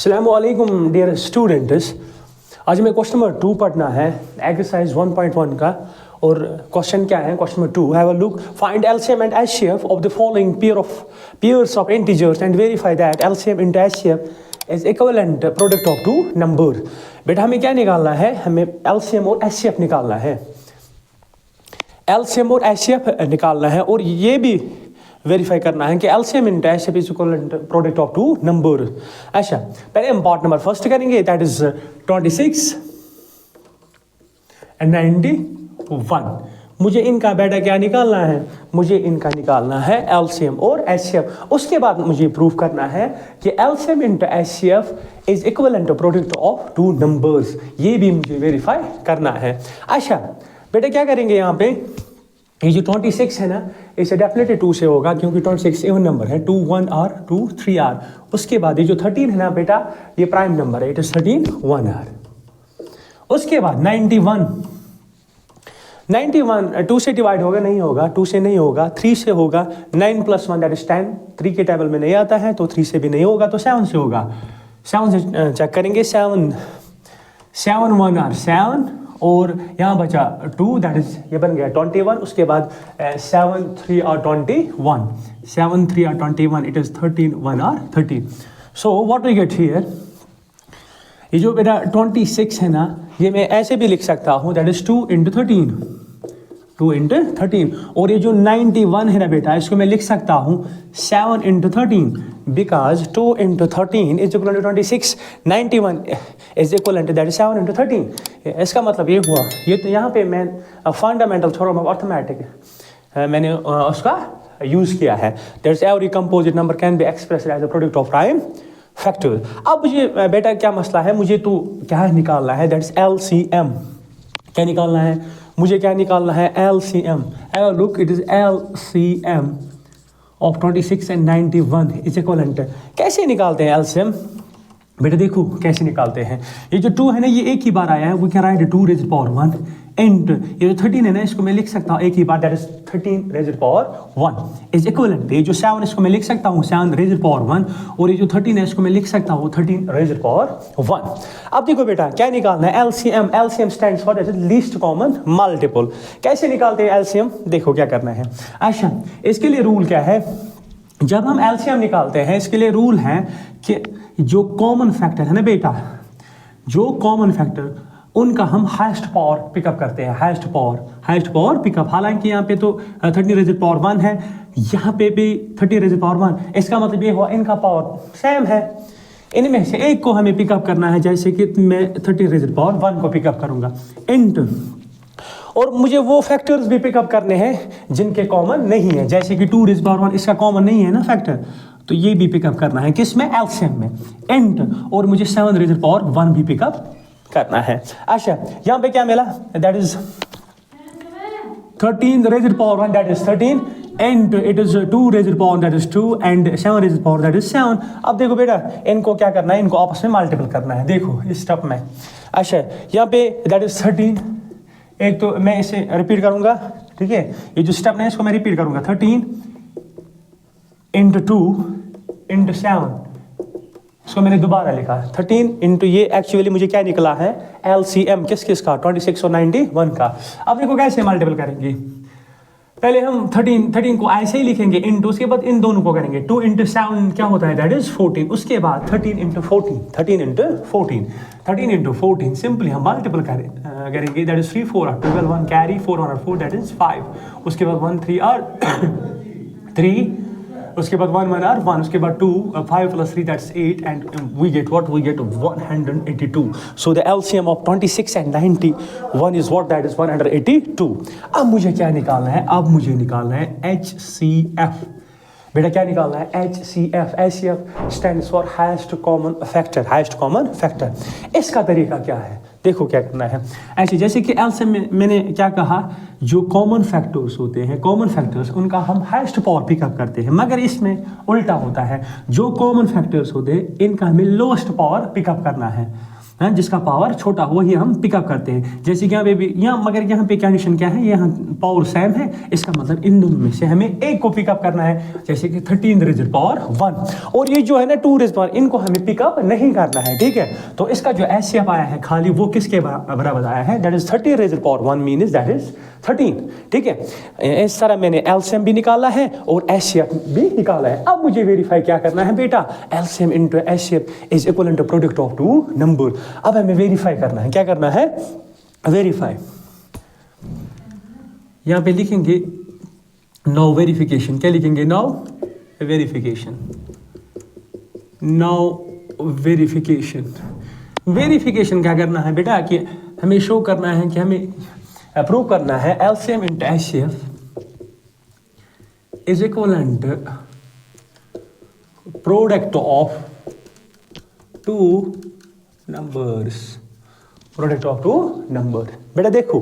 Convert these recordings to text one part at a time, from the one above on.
अस्सलामुअलैकुम dear students. आज हमें क्वेश्चन नंबर 2 पढ़ना है एक्सरसाइज 1.1 का। और क्वेश्चन क्या है? Question number 2, have a look, find LCM and HCF of the following pairs of integers and verify that LCM into HCF is equivalent product of two number. बेटा हमें क्या निकालना है? हमें एलसीएम और एचसीएफ निकालना है। एलसीएम और एचसीएफ निकालना है और ये भी वेरीफाई करना है कि LCM into HCF is equivalent product of two number. अच्छा, पहले हम पार्ट नंबर फर्स्ट करेंगे, दैट इज 26 एंड 91। मुझे इनका बेटा क्या निकालना है? मुझे इनका निकालना है एलसीएम और एचसीएफ। उसके बाद मुझे प्रूव करना है कि LCM into HCF is equivalent product of two numbers. ये भी मुझे वेरीफाई करना है। अच्छा बेटा क्या करेंगे यहाँ पे? ये जो 26 है ना, इसे डेफिनेटली 2 से होगा क्योंकि 26 इवन नंबर है। 2 1 R 2 3 R। उसके बाद ये जो 13 है ना बेटा, ये प्राइम नंबर है, इट इज 13 1 R। उसके बाद 91 2 से डिवाइड होगा? नहीं होगा, 2 से नहीं होगा, 3 से होगा। 9 + 1 दैट इज 10। 3 के टेबल में नहीं आता है तो 3 से भी नहीं होगा, तो 7 से होगा। 7 से चेक करेंगे। 7 1 R 7 और यहाँ बचा 2 दैट इज ये बन गया 21। उसके बाद 7 3 R 21। 7 3 R 21 it is 13 1 R 13। So what we get here, ये जो बेटा 26 है ना, ये मैं ऐसे भी लिख सकता हूँ, दैट इज 2 × 13। 2 × 13। और ये जो 91 है ना बेटा, इसको मैं लिख सकता हूँ 7 × 13 because 2 × 13 is equal to 26। 91 is equal to that is 7 × 13। इसका मतलब ये हुआ, ये तो यहाँ पे मैं फंडामेंटल थ्योरम ऑफ अर्थमेटिक मैंने उसका यूज़ किया है। That is every composite number can be expressed as a product of prime factor. अब मुझे बेटा क्या मसला है? मुझे तो क्या निकालना है? That is LCM. क्या निकालना है? मुझे क्या निकालना है? LCM. Look, it is LCM of 26 and 91 is equivalent. कैसे निकालते हैं एलसीएम? बेटा देखो कैसे निकालते हैं। ये जो 2 है ना, ये एक ही बार आया है, we can write 2 raised power 1 and ये जो 13 है ना, इसको मैं लिख सकता हूँ एक ही बार, that is 13 raised power 1 is equivalent. ये जो 7 इसको मैं लिख सकता हूँ 7 raised power 1 और ये जो 13 है इसको मैं लिख सकता हूँ 13 raised power 1। अब देखो बेटा क्या निकालना है? LCM. LCM stands for least common multiple. कैसे निकालते हैं एलसीएम? देखो क्या करना है। अच्छा, इसके लिए रूल क्या है? जब हम एलसीएम निकालते हैं, इसके लिए रूल है कि जो कॉमन फैक्टर है ना बेटा, जो कॉमन फैक्टर उनका हम हाईएस्ट पावर पिकअप करते हैं। Highest power pickup. हालांकि यहाँ पे तो 30 raised power 1 है, यहाँ पे भी 30 raised power 1। इसका मतलब ये हुआ इनका पावर सेम है। इनमें से एक को हमें पिकअप करना है, जैसे कि मैं 30 raised power 1 को पिकअप करूँगा इंट, और मुझे वो फैक्टर्स भी पिकअप करने हैं जिनके कॉमन नहीं है, जैसे कि 2 raised power 1 इसका कॉमन नहीं है ना फैक्टर, तो ये भी पिकअप करना है। किसमें? एलसीएम में। एंड और मुझे 7 raised power 1 भी पिकअप करना है। अच्छा, यहाँ पे क्या मिला? That is 13 raised power 1 that is 13 and it is 2 raised power that is 2 and 7 raised power that is 7। अब देखो बेटा इनको क्या करना है? इनको आपस में मल्टीपल करना है। देखो इस स्टेप में। अच्छा, यहाँ पे दैट इज 13। एक तो मैं इसे रिपीट करूंगा, ठीक है? ये जो स्टेप है इसको मैं रिपीट करूंगा। 13 × 2 × 7, इसको मैंने दोबारा लिखा। 13 × ये एक्चुअली मुझे क्या निकला है? एलसीएम किस का? 26 और 91 का। अब देखो कैसे मल्टीपल करेंगे। पहले हम 13 को ऐसे ही लिखेंगे इंटू, उसके बाद इन दोनों को करेंगे 2 × 7 क्या होता है? That is 14। उसके बाद 13 × 14 सिंपली हम मल्टीपल करेंगे, दैट इज 3 4 R 12 1 कैरी 4 और 4 दैट इज 5। उसके बाद 1 3 R 3, उसके बाद 1 1 R 1, उसके बाद 2 5 + 3 that's 8 and we get what? We get 182। So the LCM of 26 and 91 is what? That is 182। अब मुझे क्या निकालना है? अब मुझे निकालना है एचसीएफ। बेटा क्या निकालना है? HCF. HCF stands for highest common factor. Highest common factor. इसका तरीका क्या है? देखो क्या करना है। ऐसे जैसे कि एलसीएम में मैंने क्या कहा, जो कॉमन फैक्टर्स होते हैं, कॉमन फैक्टर्स उनका हम हाईएस्ट पावर पिकअप करते हैं, मगर इसमें उल्टा होता है। जो कॉमन फैक्टर्स होते हैं इनका हमें लोएस्ट पावर पिकअप करना है। हाँ, जिसका पावर छोटा हो वही हम पिकअप करते हैं। जैसे कि यहाँ पे भी मगर यहाँ पे कंडीशन क्या है, यहाँ पावर सेम है, इसका मतलब इन दोनों में से हमें एक को पिकअप करना है, जैसे कि 13 रेज़ पावर 1 और ये जो है ना 2 रेज़ पावर, इनको हमें पिकअप नहीं करना है, ठीक है। तो इसका जो एचसीएफ आया है खाली वो किसके बराबर आया है, that is 30 rays power 1 means that is 13, ठीक है। इस तरह मैंने एलसीएम भी निकाला है और एचसीएफ भी निकाला है। अब मुझे वेरीफाई क्या करना है बेटा, LCM into HCF is equal to product of two number. अब हमें वेरीफाई करना है, क्या करना है, वेरीफाई। यहाँ पे लिखेंगे नाउ वेरिफिकेशन, क्या लिखेंगे, now verification, now verification. Verification क्या करना है बेटा कि हमें शो करना है कि हमें प्रूव करना है LCM into HCF is equivalent product of two numbers, product of two number. बेटा देखो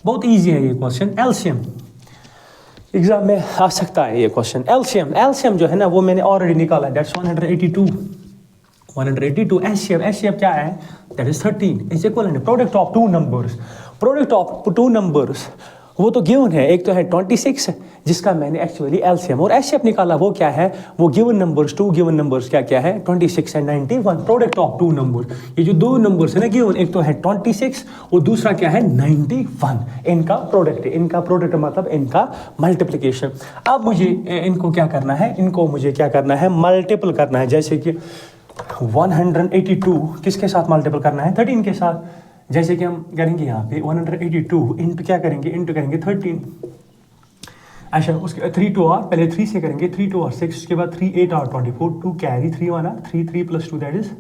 बहुत इजी है ये क्वेश्चन, एलसीएम एग्जाम में आ सकता है ये क्वेश्चन। एलसीएम जो है ना वो मैंने ऑलरेडी निकाला है, दैट्स 182 एचसीएफ क्या है, that is 13 is equal product of two numbers. Product of two numbers वो तो गिवन है, एक तो है 26 जिसका मैंने एक्चुअली एलसीएम और एचसीएफ निकाला, वो क्या है, वो given numbers, two given numbers क्या क्या है, 26 and 91। Product of two number, ये जो दो नंबर्स है ना गिवन, एक तो है 26 और दूसरा क्या है 91, इनका प्रोडक्ट है। इनका प्रोडक्ट मतलब इनका मल्टीप्लिकेशन। अब मुझे इनको क्या करना है, इनको मुझे क्या करना है, मल्टीपल करना है। जैसे कि 182 किसके साथ मल्टीपल करना है, 13 के साथ। जैसे कि हम करेंगे यहाँ पे 182 इंटू क्या करेंगे, इंटू करेंगे 13। अच्छा उसके 3 2 आर, पहले 3 से करेंगे, 3 2 आर 6, उसके बाद 3 8 are 24, 2 carry 3 1 are 3 3 plus 2 that is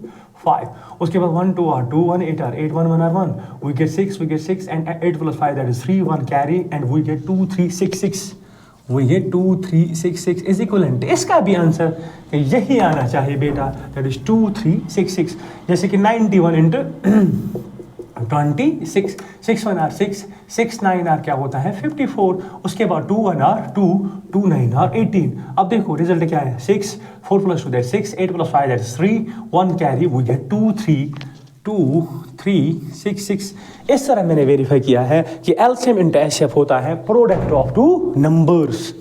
5। उसके बाद 1 2 are 2 1 8 are 8 1 1 are 1, we get 6 and 8 plus 5 that is 3 1 carry and we get 2 3 6 6, we get 2 3 6 6 is equivalent. इसका भी आंसर यही आना चाहिए बेटा, दैट इज 2 3 6 6। जैसे कि 91 इंटू 26, 6 1 आर 6, 6 9 आर क्या होता है 54। उसके बाद 2 1 आर 2, 2 9 आर 18। अब देखो रिजल्ट क्या है, 6 4 plus 2 that 6, 8 plus 5 that is 3, 1 carry we get 2 3 6 6। इस तरह मैंने वेरीफाई किया है कि एलसीएम इनटू एचसीएफ होता है प्रोडक्ट ऑफ टू नंबर्स,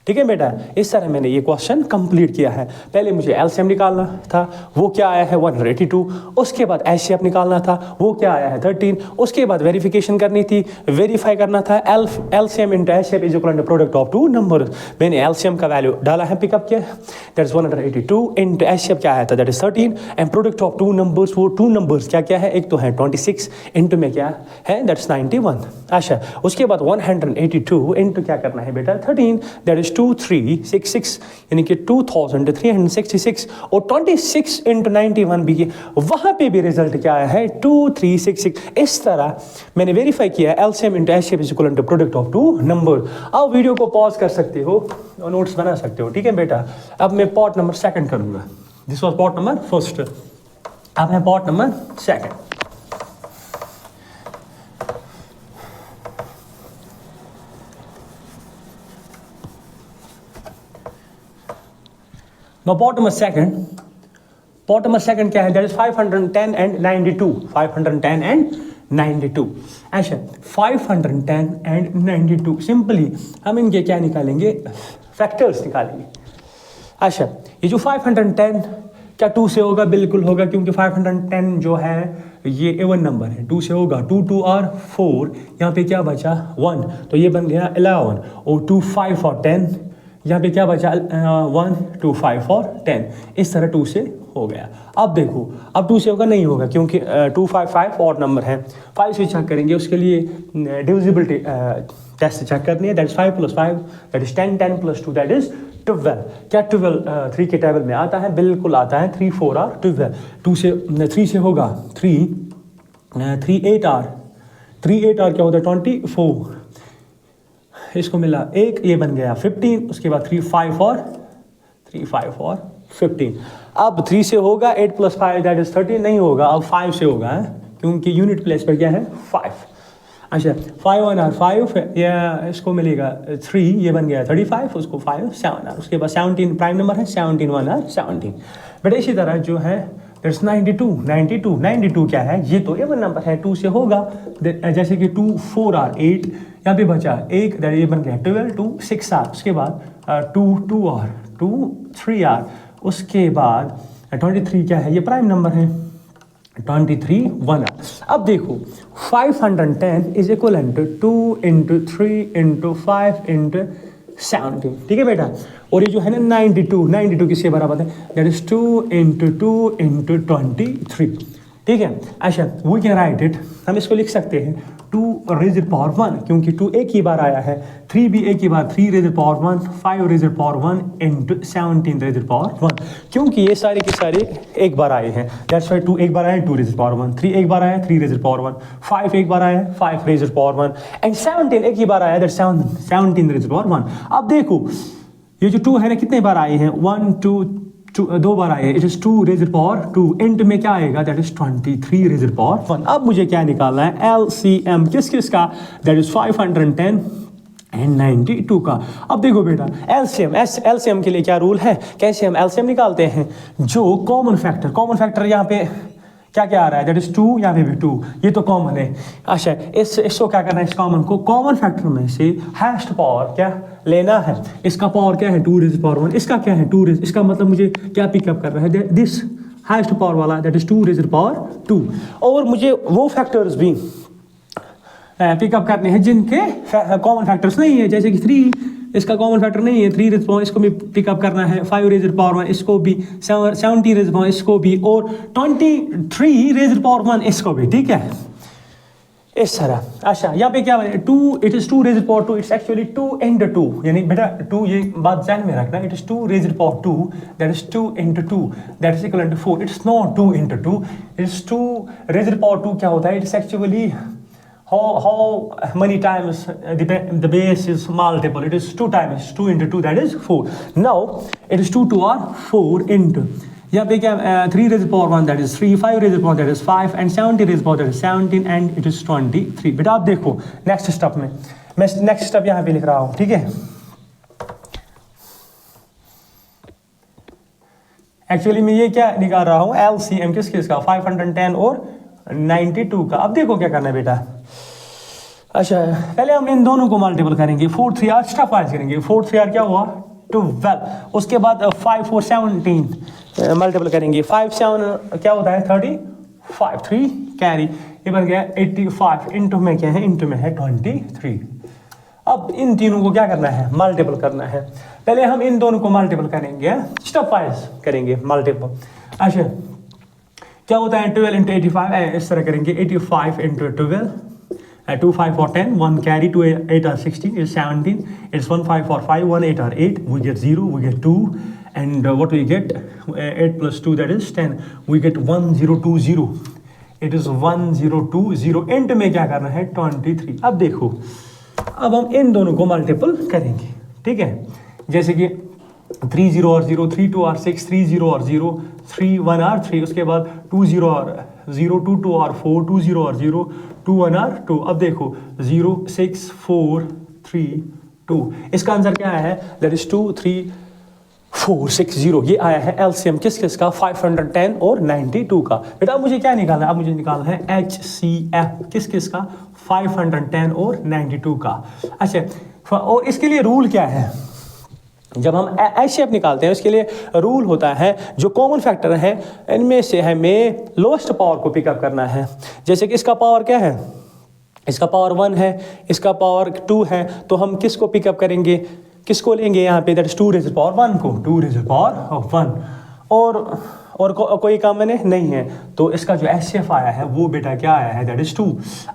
ठीक है बेटा। इस तरह मैंने ये क्वेश्चन कंप्लीट किया है। पहले मुझे एलसीएम निकालना था, वो क्या आया है 182। उसके बाद एचसीएफ निकालना था, वो क्या आया है 13। उसके बाद वेरिफिकेशन करनी थी, वेरीफाई करना था LCM into HCF is equal to product of two number. मैंने एलसीएम का वैल्यू डाला है, पिकअप किया, दैट इज 182 इनटू एचसीएफ क्या आया था, that is 13 and product of two numbers, वो टू नंबर्स क्या क्या है, एक तो है 26 इंटू में क्या है दैट इज 91। अच्छा उसके बाद 182 इंटू क्या करना है बेटा 13, दैट इज 2366 यानी कि 2366 और 26 इंटू 91 भी, वहां पे भी रिजल्ट क्या आया है 2366। इस तरह मैंने वेरीफाई किया LCM into HCF is equal to product of two number. अब वीडियो को पॉज कर सकते हो और नोट्स बना सकते हो, ठीक है बेटा। अब मैं पार्ट नंबर 2 करूंगा, दिस वाज पार्ट नंबर 1, अब है part number 2। Now part number second क्या है, that is 510 and 92, 510 and 92। अच्छा 510 and 92 सिंपली हम इनके क्या निकालेंगे, फैक्टर्स निकालेंगे। अच्छा ये जो 510 क्या 2 से होगा, बिल्कुल होगा, क्योंकि 510 जो है ये इवन नंबर है, 2 से होगा, 2 2 और 4, यहाँ पे क्या बचा 1, तो ये बन गया 11 और 2 5 और 10, यहाँ पे क्या बचा 1 2 5 और 10, इस तरह 2 से हो गया। अब देखो अब 2 से होगा, नहीं होगा, क्योंकि 2 5 5 और नंबर है। 5 से चेक करेंगे, उसके लिए डिविजिबिलिटी टेस्ट चेक करनी है, that is 5 + 5 that is 10, 10 + 2 that is 12। क्या 12 3 के टेबल में आता है, बिल्कुल आता है, 3 4 और 12। 2 से 3 से होगा 3 8 आर 3 8 आर क्या होता है 24, इसको मिला 1, ये बन गया 15। उसके बाद 3 5 और 15। अब 3 से होगा 8 + 5 दैट इज 13, नहीं होगा, अब 5 से होगा है, क्योंकि यूनिट प्लेस पर क्या है 5। अच्छा 5 1 आर 5, या इसको मिलेगा 3, ये बन गया 35, उसको 5 7 आर। उसके बाद 17 प्राइम नंबर है, 17 1 आर 17। बट इसी तरह जो है दैट्स 92 क्या है, ये तो इवन नंबर है, 2 से होगा। जैसे कि 2 4 आर 8, यहाँ पे बचा एक, दैट ये बन गया 12, 2 6 आर, उसके बाद 2 आर 2 3 आर, उसके बाद 23 क्या है, ये प्राइम नंबर है, 23 1 आर। अब देखो 510 is equal to 2 into 3 into 5 into 17, ठीक है बेटा। और ये जो है ना 92 किसके बराबर है, दैट इज 2 इंटू 2 इंटू 23, ठीक है। अच्छा वी कैन राइट इट, हम इसको लिख सकते हैं 2 रेज़ पावर 1, क्योंकि 2 एक ही बार आया है, 3 भी एक ही बार, 3 rays power 1, 5 rays power 1 into 17 rays power 1, क्योंकि ये सारे के सारे एक बार आए हैं, दैट्स वाई 2 एक बार आया 2 रेज़ पावर 1, 3 एक बार आया 3 रेज़ पावर 1, 5 एक बार आया 5 रेज़ पावर 1 एंड 17 एक ही बार आया, दैट्स 17 रेज़ पावर 1। अब देखो ये जो 2 है ना कितने बार आए हैं, 1 2 2 बार आए, it is 2 raise power 2, and में क्या आएगा, दैट इज 23 रेज़ पावर 1। अब मुझे क्या निकालना है, LCM किस का, दैट इज 510 एंड 92 का। अब देखो बेटा LCM के लिए क्या रूल है, कैसे हम LCM निकालते हैं, जो कॉमन फैक्टर यहाँ पे क्या आ रहा है, दैट इज 2, यहाँ पे भी 2, ये तो कॉमन है। अच्छा इसको क्या करना है, इस कॉमन को कॉमन फैक्टर में से हाईएस्ट पावर क्या लेना है, इसका पावर क्या है 2 रेज़ पावर 1, इसका क्या है 2 रेज़, इसका मतलब मुझे क्या पिकअप कर रहा है, दिस हाईएस्ट पावर वाला, दैट इज 2 रेज़ पावर 2, और मुझे वो फैक्टर्स भी पिकअप करने हैं जिनके कॉमन फैक्टर्स नहीं है, जैसे कि 3 इसका कॉमन फैक्टर नहीं है, 3 रेज़ पावर इसको भी पिकअप करना है, 5 रेज़ पावर 1 इसको भी, 70 रेज़ पावर इसको भी, और 23 रेज़ पावर 1 इसको भी, ठीक है इस तरह। अच्छा यहाँ पे क्या है 2, it is 2 raise power 2, it's actually 2 into 2, यानी बेटा 2 ये बात ध्यान में रखना, it is 2 raise power 2, that is 2 into 2, that is equal to 4, it's not 2 into 2, it is 2 raise power 2 क्या होता है, it's actually how many times the base is multiple, it is 2 times 2 into 2, that is 4. Now it is 2 to r 4 into, यहाँ पे क्या 3 rays power 1 that is 3, 5 rays power that is 5 and 70 rays power that is 17 and it is 23। बेटा आप देखो next step में, मैं next step यहाँ पे लिख रहा हूँ, ठीक है। एक्चुअली मैं ये क्या निकाल रहा हूँ, LCM किस का 510 और 92 का। अब देखो क्या करना है बेटा, अच्छा पहले हम इन दोनों को मल्टीपल करेंगे, 4 3 आर स्टेप वाइज करेंगे, 4 3 आर क्या हुआ 12, उसके बाद 5 4 17 मल्टीपल करेंगे, 5 7 क्या होता है 35, 3 कैरी, ये बन गया 85, इंटू में क्या है, इंटू में है 23। अब इन तीनों को क्या करना है, मल्टीपल करना है, पहले हम इन दोनों को मल्टीपल करेंगे, स्टेप वाइज करेंगे मल्टीपल। अच्छा क्या होता है 12 इंटू 85, इस तरह करेंगे, 85 into 12, 2 5 4 10, 1 carry, 2 8 are 16, is 17, it's 1 5 4 5, 1 8 are 8, we get 0, we get 2, and what we get, 8 plus 2 that is 10, we get 1020, it is 1020, end में क्या करना है 23। अब देखो अब हम इन दोनों को मल्टीपल करेंगे, ठीक है, जैसे कि 3 0 और 0, 3 2 और 6, 3 0 और 0, 3 1 और 3, उसके बाद 2 0 और 0, 2 2 और 4, 2 0 और 0, 2 1 और 2। अब देखो 0 6 4 3 2, इसका आंसर क्या आया है, दैट इज 2 3 4 6 0, ये आया है LCM किस का 510 और 92 का। बेटा अब मुझे क्या निकालना है, अब मुझे निकालना है HCF किस का 510 और 92 का। अच्छा और इसके लिए रूल क्या है, जब हम HCF निकालते हैं उसके लिए रूल होता है, जो कॉमन फैक्टर है इनमें से हमें लोएस्ट पावर को पिकअप करना है, जैसे कि इसका पावर क्या है, इसका पावर 1 है, इसका पावर 2 है, तो हम किसको पिकअप करेंगे, किसको लेंगे यहाँ पे, दैट इज 2 रेज़ पावर 1 को, 2 रेज़ पावर 1, और कोई काम मैंने नहीं है, तो इसका जो HCF आया है वो बेटा क्या आया है, दैट इज 2।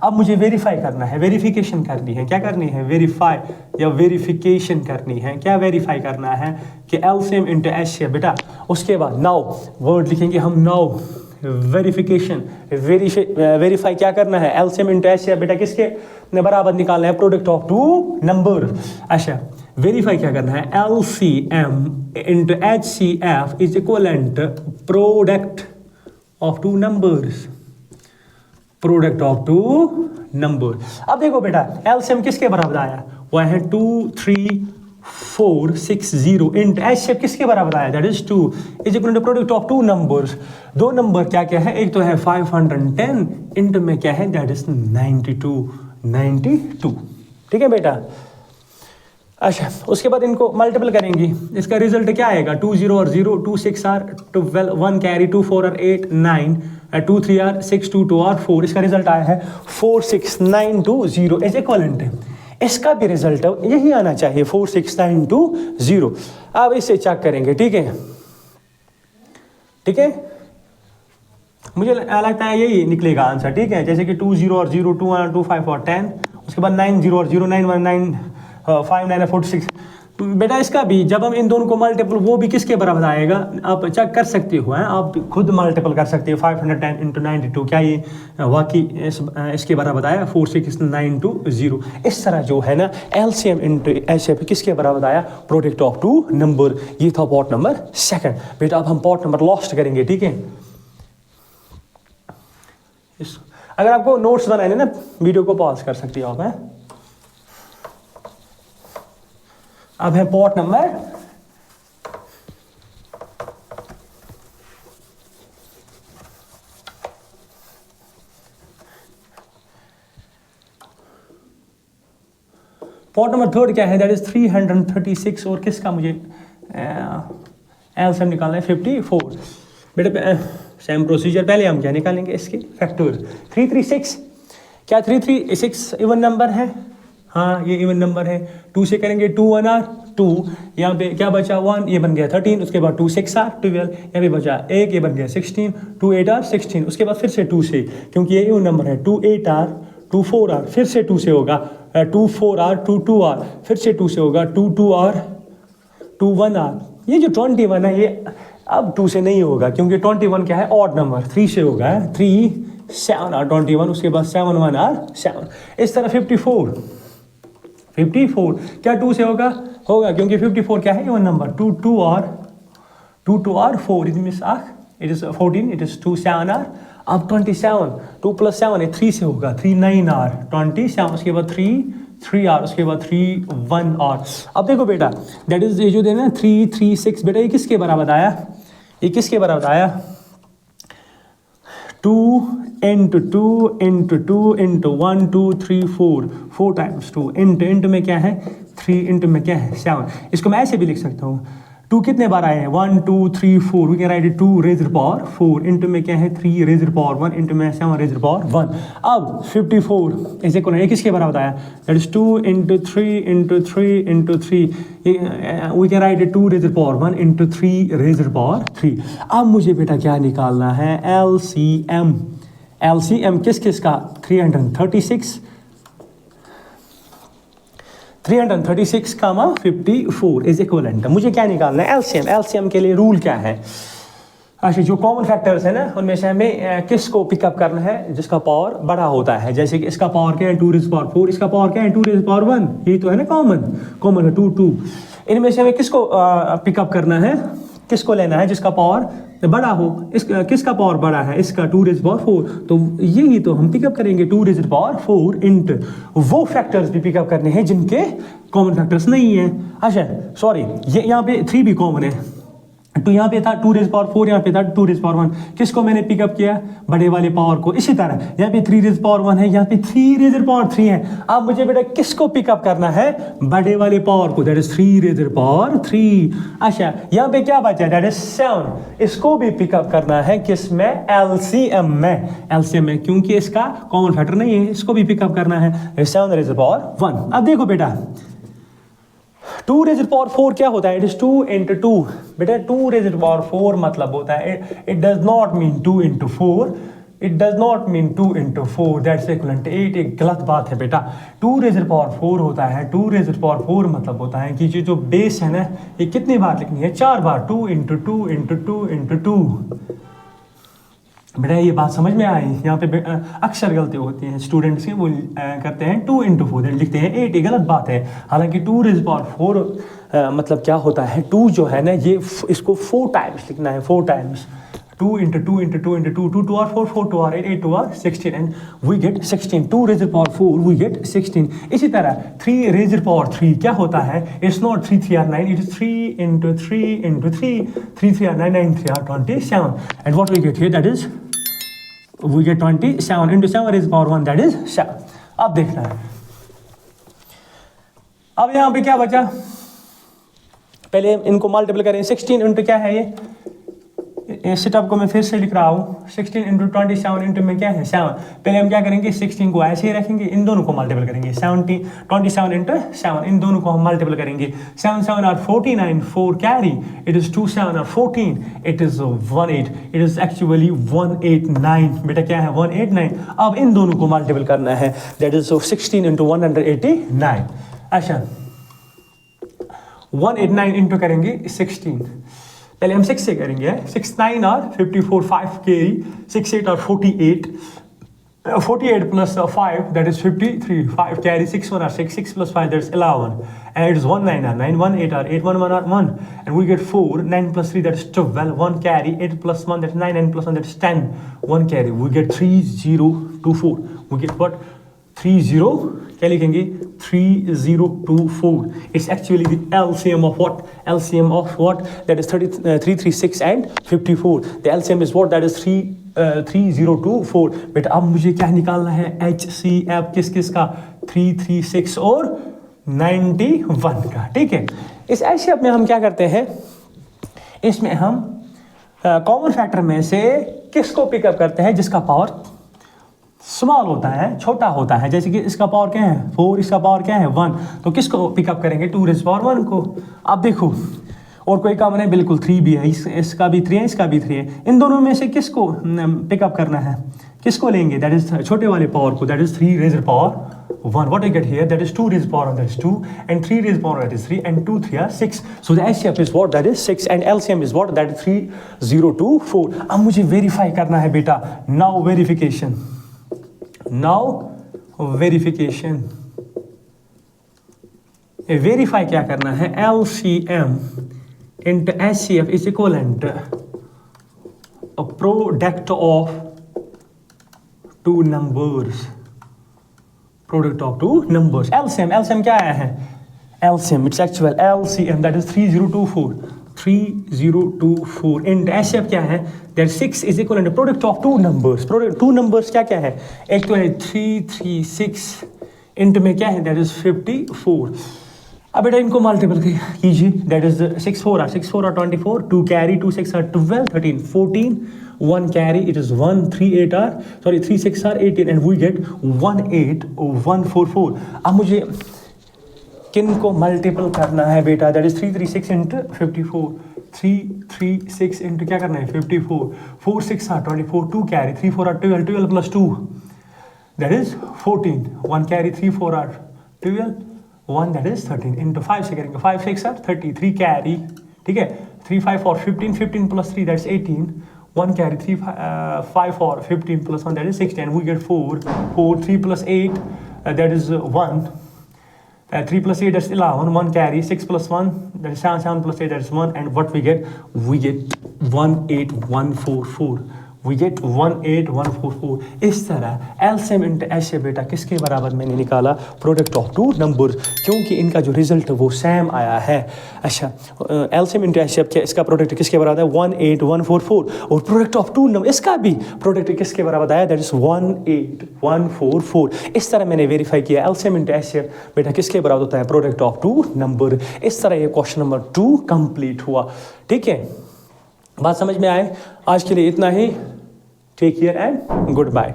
अब मुझे वेरीफाई करना है, वेरिफिकेशन करनी है, क्या करनी है, वेरीफाई या वेरिफिकेशन करनी है, क्या वेरीफाई करना है कि LCM इंटू HCF बेटा, उसके बाद नाउ वर्ड लिखेंगे हम, नाउ वेरिफिकेशन, वेरीफाई क्या करना है, LCM इंटू HCF बेटा किसके बराबर निकालना है, प्रोडक्ट ऑफ 2 नंबर। अच्छा वेरीफाई क्या करना है, LCM into HCF is equivalent product of 2 numbers, product of 2 number. अब देखो बेटा LCM किसके बराबर आया, वह है 2 3 460 इंट एच शेप किसके बराबर आया, that is 2 is equal to product of two numbers, दो नंबर क्या क्या है, एक तो है 510 इंट में क्या है, दैट इज 92। ठीक है बेटा। अच्छा उसके बाद इनको मल्टीपल करेंगे, इसका रिजल्ट क्या आएगा, 2 0 और 0, 2 6 are 12, 1 carry, 2 4 are 8 9, 2 3 are 6, 2 2 are 4, इसका रिजल्ट आया है 46920 इज इक्वलेंट है। इसका भी रिजल्ट यही आना चाहिए 46920। अब इसे चेक करेंगे, ठीक है, ठीक है, मुझे लगता है यही निकलेगा आंसर, ठीक है। जैसे कि 2 0 और 0, 2 1 2 5 और 10, उसके बाद 9 0 और 0, 9 1 9 5 9 46। बेटा इसका भी जब हम इन दोनों को मल्टीपल, वो भी किसके बराबर आएगा, आप चेक कर सकते हो, आप खुद मल्टीपल कर सकते हो। 510 इंटू 92 क्या ये वाकई इसके बराबर आया 46920। इस तरह जो है ना एलसीएम इंटू एचएफ किसके बराबर आया, प्रोडक्ट ऑफ टू नंबर। ये था पार्ट नंबर 2। बेटा अब हम पार्ट नंबर लास्ट करेंगे, ठीक है। अगर आपको नोट्स बनाने ना, वीडियो को पॉज कर सकते हो आप। अब है पार्ट नंबर थर्ड क्या है, दैट इज 336 और किसका मुझे एलसीएम निकालना है 54। बेटा सेम प्रोसीजर, पहले हम क्या निकालेंगे, इसके फैक्टर्स। 336 क्या 336 इवन नंबर है, हाँ ये इवन नंबर है। 2 से करेंगे 2 1 आर 2, यहाँ पे क्या बचा 1, ये बन गया 13, उसके बाद 2 6 आर 12, यहाँ पे बचा 1, ये बन गया 16, 2 8 आर 16, उसके बाद फिर से 2 से, क्योंकि ये इवन नंबर है, 2 8 आर 2 4 आर, फिर से 2 से होगा 2 4 आर 2 2 आर, फिर से 2 से होगा 2 2 आर 2 1 आर। ये जो 21 है ये अब 2 से नहीं होगा, क्योंकि 21 क्या है, ऑड नंबर, 3 से होगा 3 7 आर 21, उसके बाद 7 1 आर 7। इस तरह 54 क्या 2 से होगा, क्योंकि 54 क्या है, even number, 2 2 are 4, it means it is 14, it is 2 7 are. अब 27, 2 + 7 है, 3 से होगा, 3 9 आर 27, उसके बाद 3 आर, उसके बाद 3 1 आर। अब देखो बेटा दैट इज ये जो देना 3 3 6, बेटा ये किसके बराबर आया, ये किसके बराबर आया, 2 into 2 into 2 into 1 2 3 4 times 2 into में क्या है 3, इंटू में क्या है 7। इसको मैं ऐसे भी लिख सकता हूँ, 2 कितने बार आए हैं, 1 2 3 4, we can write it 2 raise to power 4, into में क्या है 3 रेज़ टू पावर 1, इंटू में 7 रेज़ टू पावर 1। अब 54 इसे कौन है, किसके बराबर आया, that is 2 into 3 into 3 into 3, we can write it 2 raise to power 1 into 3 raise to power 3। अब मुझे बेटा क्या निकालना है, एलसीएम किस का, 336 कामा 54 इज इक्वलेंट। मुझे क्या निकालना है, एलसीएम के लिए रूल क्या है। अच्छा जो कॉमन फैक्टर्स है ना, उनमें से हमें किसको पिकअप करना है, जिसका पावर बड़ा होता है। जैसे कि इसका पावर क्या है 2 रेज़ पावर 4, इसका पावर क्या है 2 रेज़ पावर 1, ये तो है ना कॉमन है 2 2। इनमें से हमें किसको पिकअप करना है, किसको लेना है जिसका पावर बड़ा हो। किसका पावर बड़ा है, इसका 2 रेज़ पावर 4, तो यही तो हम पिकअप करेंगे 2 रेज़ पावर 4 इंट वो फैक्टर्स भी पिकअप करने हैं जिनके कॉमन फैक्टर्स नहीं है। अच्छा सॉरी, ये यहाँ पे 3 भी कॉमन है, तो यहाँ पे था 2 रेज़ पावर 4, यहाँ पे था 2 रेज़ पावर 1। किसको मैंने पिकअप किया, बड़े वाले पावर को। इसी तरह यहाँ पे 3 रेज़ पावर 1 है, यहाँ पे 3 रेज़ पावर 3 है। अब मुझे बेटा किसको पिकअप करना है, बड़े वाले पावर को, दैट इज 3 रेज़ पावर 3। अच्छा यहाँ पे क्या बचा, दैट इज 7, इसको भी पिकअप करना है किस में, एलसीएम में, क्योंकि इसका कॉमन फैक्टर नहीं है, इसको भी पिकअप करना है 7 रेज़ पावर 1। अब देखो बेटा 2 रेज़ पावर 4 क्या होता है, इट इज 2 इंटू 2। बेटा 2 रेज़ पावर 4 मतलब होता है, it does not mean 2 into 4, it does not mean 2 into 4 that's equal to 8। एक गलत बात है बेटा, 2 रेज़ पावर 4 होता है, 2 रेज़ पावर 4 मतलब होता है कि जो बेस है ना, ये कितनी बार लिखनी है, 4 बार, 2 इंटू 2 इंटू 2 इंटू 2। बेटा ये बात समझ में आई, यहाँ पे अक्सर गलती होती हैं स्टूडेंट्स की, वो करते हैं 2 इंटू 4 लिखते हैं 8, ये गलत बात है। हालांकि 2 रेज़ पावर 4 मतलब क्या होता है, 2 जो है ना ये इसको 4 टाइम्स लिखना है, 4 times 2 into 2 into 2 into 2, 2 to our 4, 4 to our 8, 8 to our 16, and we get 16. 2 raised to the power 4, we get 16. इसी तरह 3 raised to the power 3 क्या होता है? It's not 3 3 are 9, it is 3 into 3 into 3, 3 3 are 9, 9 3 are 27. And what we get here, that is, we get 27 into 7 raised to the power 1, that is 7. अब देखना है, अब यहाँ पे क्या बचा? पहले इनको मल्टीपल करें, 16 इंटू क्या है ये सेटअप को मैं फिर से लिख रहा हूँ, 16 इंटू 27 इंटू में क्या है 7. पहले हम क्या करेंगे, 16 को ऐसे ही रखेंगे, इन दोनों को मल्टीपल करेंगे, 27 इंटू 7, इन दोनों को हम मल्टीपल करेंगे. 7 7 are 49, 4 carry, it is 2 7 are 14, it is 18, it is actually 189. बेटा क्या है 189. अब इन दोनों को मल्टीपल करना है, दैट इज 16 इंटू 189. अच्छा 189 इंटू करेंगे 16, पहले हम 6 से करेंगे. 6 9 और 54, 5 कैरी, 6 8 और 48, 48 plus 5 that is 53, 5 carry, 6 1 or 6, 6 plus 5 that's 11, and it is 1 9 or 9, 1 8 or 8, 1 1 or 1, and we get 4, 9 plus 3 that is 12, 1 carry, 8 plus 1 that's 9, 9 plus 1 that's 10, 1 carry, we get 3024, we get what? 30, क्या लिखेंगे 3024. It's actually the LCM of what? LCM of what? That is 336 and 54. The LCM is what? That is 3024. बेटा अब मुझे क्या निकालना है? HCF किस किस का? 336 और 91 का. ठीक है, इस HCF में हम क्या करते हैं, इसमें हम कॉमन फैक्टर में से किसको पिकअप करते हैं जिसका पावर स्मॉल होता है, छोटा होता है. जैसे कि इसका पावर क्या है 4, इसका पावर क्या है 1, तो किसको पिकअप करेंगे 2 raised to the power 1 को. अब देखो और कोई काम नहीं, बिल्कुल 3 भी है, इसका भी 3 है, इसका भी 3 है. इन दोनों में से किसको पिकअप करना है, किसको लेंगे, दैट इज छोटे वाले पावर को, that is 3 raised to the power 1. What I get here, that is 2 raised to the power 1, that is 2, and 3 raised to the power that is 3, and 2 3 are 6. So the HCF is what? That is 6, and LCM is what? That is 3024. अब मुझे verify करना है बेटा. Now verification, verify क्या करना है, LCM into HCF is equivalent a product of two numbers. LCM क्या आया है, LCM it's actual LCM that is 3024 and HCF क्या है, that 6 is equivalent to product of two numbers. Two numbers क्या क्या है, एक तो है 336 इंटू में क्या है, that is 54. अब बेटा इनको मल्टीपल कीजिए, that is 6 4 are 24, 2 carry, 2 6 are 12, 13 14, 1 carry, it is 1 3 6 are 18, and we get 18144. अब मुझे किन को मल्टीपल करना है बेटा, दैट इज 336 इंटू 54, 336 इंटू क्या करना है 54, 4 6 are 24, 2 carry, 3 4 are 12, 12 plus 2 that is 14, 1 carry, 3 4 are 12, 1 that is 13 into 5 से करेंगे, 5 6 are 30, 3 carry, ठीक है, 3 5 और 15, 15 plus 3 that's 18, 1 carry, 3 5 or 15 plus 1 that is 16, and we get 4, 3 plus 8 that is 1, 3 plus 8 that's 11, 1 carry, 6 plus 1 that is 7, 7 plus 8 that is 1, and what we get 18144. We get 18144. इस तरह LCM into HCF बेटा किसके बराबर मैंने निकाला, product of two numbers, क्योंकि इनका जो रिजल्ट है वो सेम आया है. अच्छा LCM into HCF क्या, इसका प्रोडक्ट किसके बराबर है 18144, और प्रोडक्ट ऑफ टू नंबर इसका भी प्रोडक्ट किसके बराबर आया, दैट इज 18144. इस तरह मैंने वेरीफाई किया LCM into HCF बेटा किसके बराबर होता है, प्रोडक्ट ऑफ टू नंबर. इस तरह ये क्वेश्चन नंबर 2 कंप्लीट हुआ. ठीक है, बात समझ में आए. आज के लिए इतना ही. Take care and good bye.